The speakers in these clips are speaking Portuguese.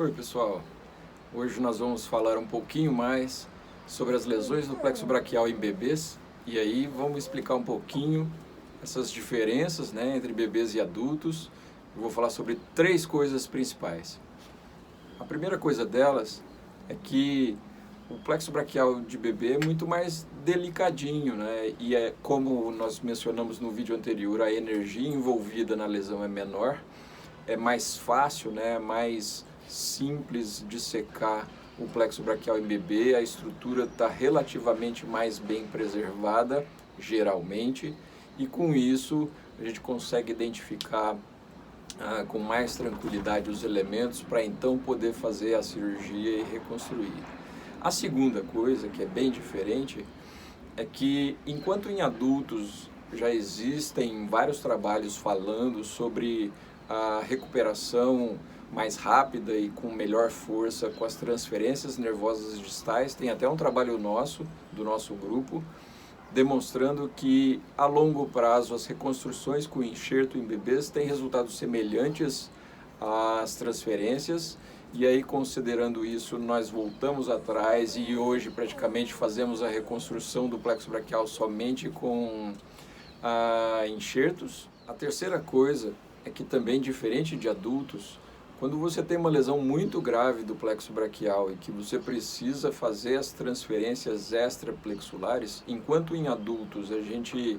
Oi pessoal, hoje nós vamos falar um pouquinho mais sobre as lesões do plexo braquial em bebês e aí vamos explicar um pouquinho essas diferenças, entre bebês e adultos. Eu vou falar sobre três coisas principais. A primeira coisa delas é que o plexo braquial de bebê é muito mais delicadinho, e é como nós mencionamos no vídeo anterior, a energia envolvida na lesão é menor, é mais fácil, mais simples de secar o plexo braquial em bebê, a estrutura está relativamente mais bem preservada, geralmente, e com isso a gente consegue identificar com mais tranquilidade os elementos para então poder fazer a cirurgia e reconstruir. A segunda coisa, que é bem diferente, é que enquanto em adultos já existem vários trabalhos falando sobre a recuperação mais rápida e com melhor força com as transferências nervosas distais, tem até um trabalho nosso, do nosso grupo, demonstrando que a longo prazo as reconstruções com enxerto em bebês têm resultados semelhantes às transferências. E aí, considerando isso, nós voltamos atrás e hoje praticamente fazemos a reconstrução do plexo braquial somente com enxertos. A terceira coisa é que também, diferente de adultos, quando você tem uma lesão muito grave do plexo braquial e que você precisa fazer as transferências extraplexulares, enquanto em adultos a gente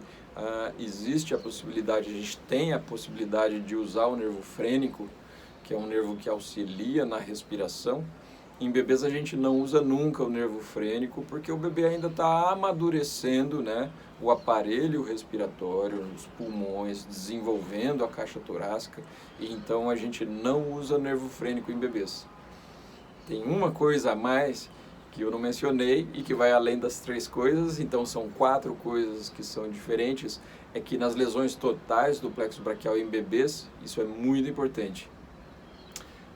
existe a possibilidade, a gente tem a possibilidade de usar o nervo frênico, que é um nervo que auxilia na respiração. Em bebês a gente não usa nunca o nervo frênico porque o bebê ainda está amadurecendo, o aparelho respiratório, os pulmões, desenvolvendo a caixa torácica, e então a gente não usa nervo frênico em bebês. Tem uma coisa a mais que eu não mencionei e que vai além das três coisas, então são quatro coisas que são diferentes, é que nas lesões totais do plexo braquial em bebês, isso é muito importante,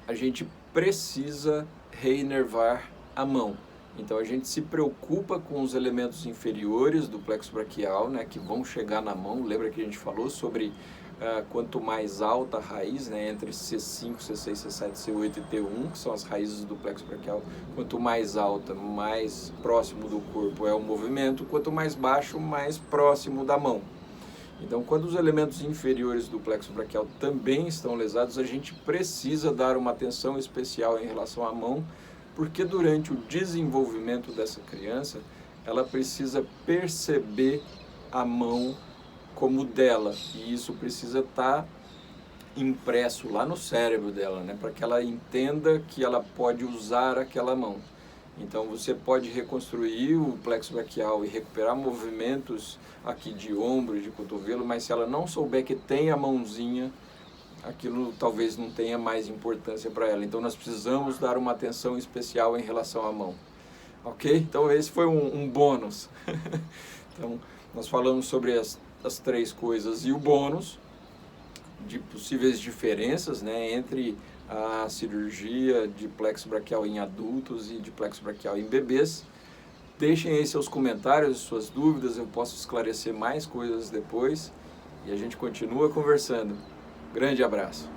a gente precisa reinervar a mão. Então a gente se preocupa com os elementos inferiores do plexo braquial, que vão chegar na mão. Lembra que a gente falou sobre quanto mais alta a raiz, entre C5, C6, C7, C8 e T1, que são as raízes do plexo braquial. Quanto mais alta, mais próximo do corpo é o movimento, quanto mais baixo, mais próximo da mão. Então, quando os elementos inferiores do plexo braquial também estão lesados, a gente precisa dar uma atenção especial em relação à mão, porque durante o desenvolvimento dessa criança, ela precisa perceber a mão como dela, e isso precisa estar impresso lá no cérebro dela, para que ela entenda que ela pode usar aquela mão. Então você pode reconstruir o plexo braquial e recuperar movimentos aqui de ombro, de cotovelo, mas se ela não souber que tem a mãozinha, aquilo talvez não tenha mais importância para ela. Então nós precisamos dar uma atenção especial em relação à mão. Ok? Então esse foi um bônus. Então nós falamos sobre as três coisas e o bônus de possíveis diferenças, entre a cirurgia de plexo braquial em adultos e de plexo braquial em bebês. Deixem aí seus comentários, suas dúvidas, eu posso esclarecer mais coisas depois e a gente continua conversando. Grande abraço!